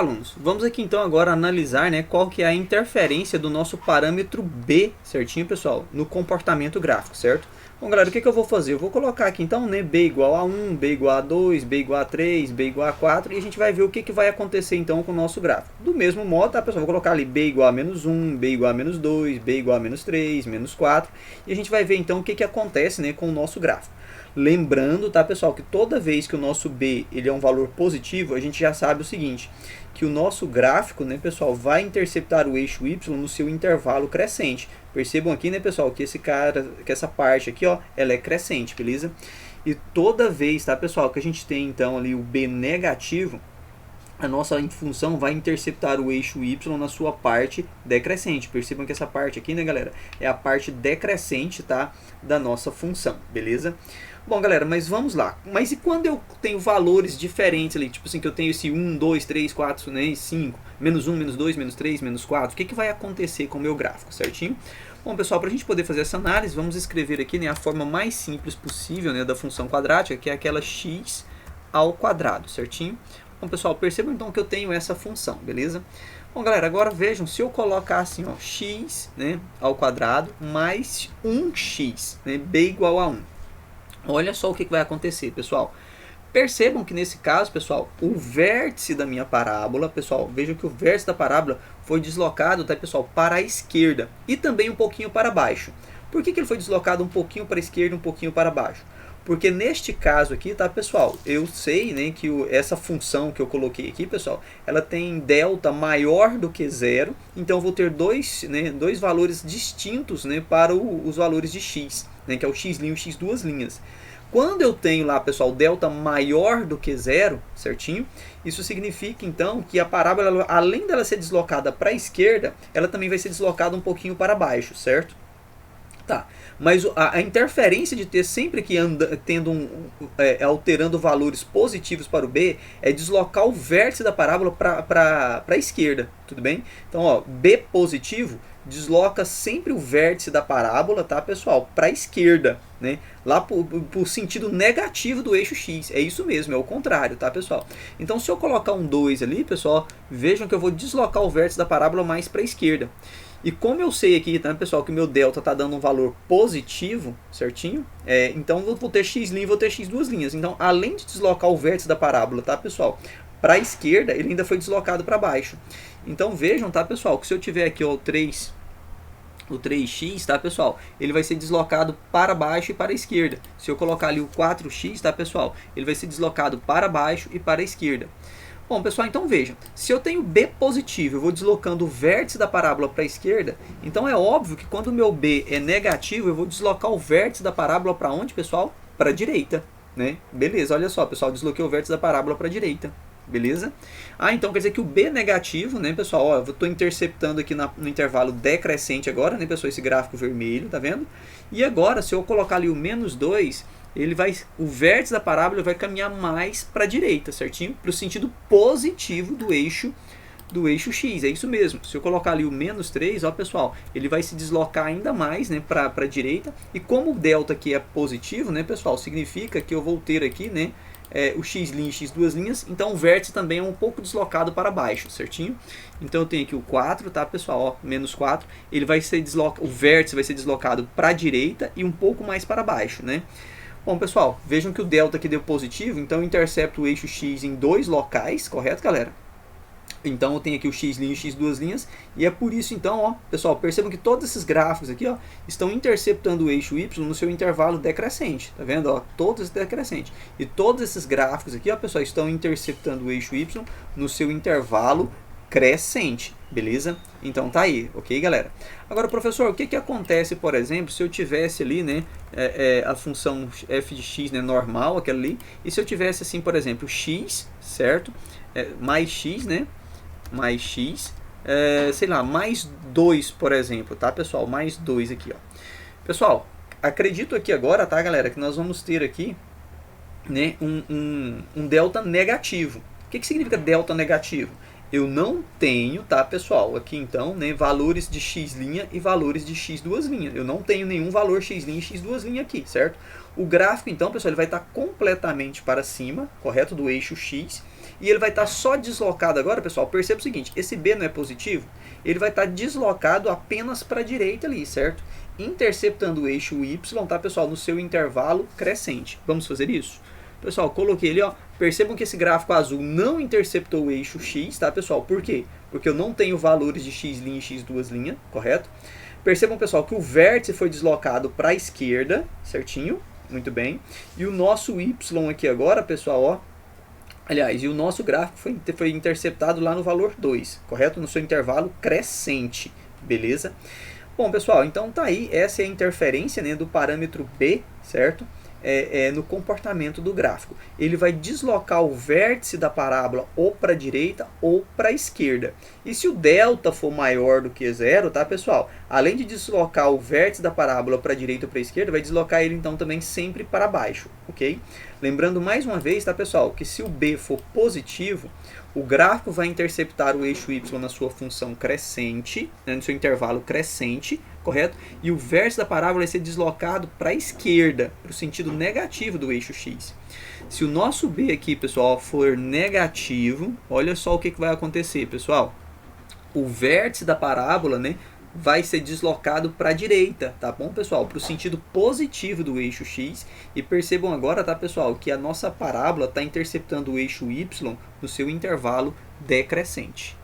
alunos, vamos aqui então agora analisar, né, qual que é a interferência do nosso parâmetro B, certinho pessoal, no comportamento gráfico, certo? Bom galera, o que eu vou fazer? Eu vou colocar aqui então, né, B igual a 1, B igual a 2, B igual a 3, B igual a 4 e a gente vai ver o que vai acontecer então com o nosso gráfico. Do mesmo modo, tá pessoal, vou colocar ali B igual a menos 1, B igual a menos 2, B igual a menos 3, menos 4 e a gente vai ver então o que acontece, né, com o nosso gráfico. Lembrando, tá pessoal, que toda vez que o nosso B ele é um valor positivo, a gente já sabe o seguinte, que o nosso gráfico, né, pessoal, vai interceptar o eixo Y no seu intervalo crescente. Percebam aqui, né, pessoal, que que essa parte aqui, ó, ela é crescente, beleza? E toda vez, tá, pessoal, que a gente tem então ali o B negativo, a nossa função vai interceptar o eixo Y na sua parte decrescente. Percebam que essa parte aqui, né, galera, é a parte decrescente, tá, da nossa função, beleza? Bom, galera, mas vamos lá. Mas e quando eu tenho valores diferentes ali? Tipo assim, que eu tenho esse 1, 2, 3, 4, né, 5, menos 1, menos 2, menos 3, menos 4. O que vai acontecer com o meu gráfico, certinho? Bom, pessoal, para a gente poder fazer essa análise, vamos escrever aqui, né, a forma mais simples possível, né, da função quadrática, que é aquela x ao quadrado, certinho? Bom, pessoal, percebam então que eu tenho essa função, beleza? Bom, galera, agora vejam, se eu colocar assim, ó, x, né, ao quadrado mais 1x, né, b igual a 1. Olha só o que vai acontecer, pessoal. Percebam que nesse caso, pessoal, o vértice da minha parábola, pessoal, vejam que o vértice da parábola foi deslocado, tá, pessoal, para a esquerda e também um pouquinho para baixo. Por que ele foi deslocado um pouquinho para a esquerda e um pouquinho para baixo? Porque neste caso aqui, tá, pessoal, eu sei, né, que essa função que eu coloquei aqui, pessoal, ela tem delta maior do que zero, então eu vou ter dois valores distintos, né, para os valores de x, né, que é o x' e o x duas linhas. Quando eu tenho lá, pessoal, delta maior do que zero, certinho? Isso significa, então, que a parábola, além dela ser deslocada para a esquerda, ela também vai ser deslocada um pouquinho para baixo, certo? Tá. Mas a interferência de ter sempre que alterando valores positivos para o B é deslocar o vértice da parábola para a esquerda, tudo bem? Então, ó, B positivo desloca sempre o vértice da parábola, tá, pessoal, para a esquerda, né? Lá pro sentido negativo do eixo X. É isso mesmo, é o contrário, tá, pessoal? Então, se eu colocar um 2 ali, pessoal, vejam que eu vou deslocar o vértice da parábola mais para a esquerda. E como eu sei aqui, tá, pessoal, que o meu delta está dando um valor positivo, certinho? Então eu vou ter x' e vou ter x duas linhas. Então, além de deslocar o vértice da parábola, tá, pessoal, para a esquerda, ele ainda foi deslocado para baixo. Então vejam, tá, pessoal, que se eu tiver aqui ó, o 3x, tá, pessoal, ele vai ser deslocado para baixo e para a esquerda. Se eu colocar ali o 4x, tá, pessoal, ele vai ser deslocado para baixo e para a esquerda. Bom, pessoal, então vejam, se eu tenho B positivo, eu vou deslocando o vértice da parábola para a esquerda, então é óbvio que quando o meu B é negativo, eu vou deslocar o vértice da parábola para onde, pessoal? Para a direita, né? Beleza, olha só, pessoal, desloquei o vértice da parábola para a direita, beleza? Ah, então quer dizer que o B negativo, né, pessoal, ó, eu estou interceptando aqui no intervalo decrescente agora, né, pessoal, esse gráfico vermelho, tá vendo? E agora, se eu colocar ali o menos 2, o vértice da parábola vai caminhar mais para a direita, certinho? Para o sentido positivo do eixo X, é isso mesmo. Se eu colocar ali o menos 3, ó, pessoal, ele vai se deslocar ainda mais, né, para a direita. E como o delta aqui é positivo, né, pessoal, significa que eu vou ter aqui, né, o x' e x duas linhas, então o vértice também é um pouco deslocado para baixo, certinho? Então eu tenho aqui o 4, tá, pessoal, ó, menos 4, ele vai ser o vértice vai ser deslocado para a direita e um pouco mais para baixo, né? Bom, pessoal, vejam que o delta aqui deu positivo, então eu intercepto o eixo X em dois locais, correto, galera? Então eu tenho aqui o x' e o x duas linhas, e é por isso então, ó, pessoal, percebam que todos esses gráficos aqui, ó, estão interceptando o eixo Y no seu intervalo decrescente, tá vendo, ó, todos decrescentes. E todos esses gráficos aqui, ó, pessoal, estão interceptando o eixo Y no seu intervalo crescente, beleza? Então tá aí, ok, galera? Agora, professor, o que acontece, por exemplo, se eu tivesse ali, né, a função f de x, né, normal, aquela ali, e se eu tivesse assim, por exemplo, x, certo? Mais x, né, mais x, sei lá, mais 2, por exemplo, tá, pessoal? Mais 2 aqui, ó. Pessoal, acredito aqui agora, tá, galera, que nós vamos ter aqui, né, um delta negativo. O que significa delta negativo? eu não tenho, tá, pessoal? Aqui então, né, valores de x' e valores de x2'. Eu não tenho nenhum valor x' e x2' aqui, certo? O gráfico, então, pessoal, ele vai estar completamente para cima, correto? Do eixo x. E ele vai estar só deslocado agora, pessoal. Perceba o seguinte, esse b não é positivo, ele vai estar deslocado apenas para a direita ali, certo? Interceptando o eixo y, tá, pessoal? No seu intervalo crescente. Vamos fazer isso? Pessoal, coloquei ali, ó. Percebam que esse gráfico azul não interceptou o eixo x, tá, pessoal? Por quê? Porque eu não tenho valores de x' e x2', correto? Percebam, pessoal, que o vértice foi deslocado para a esquerda, certinho? Muito bem. E o nosso y aqui agora, pessoal, ó. Aliás, e o nosso gráfico foi interceptado lá no valor 2, correto? No seu intervalo crescente, beleza? Bom, pessoal, então tá aí, essa é a interferência, né, do parâmetro B, certo? No comportamento do gráfico. Ele vai deslocar o vértice da parábola ou para a direita ou para a esquerda. E se o delta for maior do que zero, tá, pessoal? Além de deslocar o vértice da parábola para a direita ou para a esquerda, vai deslocar ele então também sempre para baixo, ok? Lembrando mais uma vez, tá, pessoal, que se o B for positivo, o gráfico vai interceptar o eixo y na sua função crescente, né, no seu intervalo crescente, correto? E o vértice da parábola vai ser deslocado para a esquerda, para o sentido negativo do eixo x. Se o nosso B aqui, pessoal, for negativo, olha só o que vai acontecer, pessoal. O vértice da parábola, né, vai ser deslocado para a direita, tá bom, pessoal? Para o sentido positivo do eixo x. E percebam agora, tá, pessoal, que a nossa parábola está interceptando o eixo y no seu intervalo decrescente.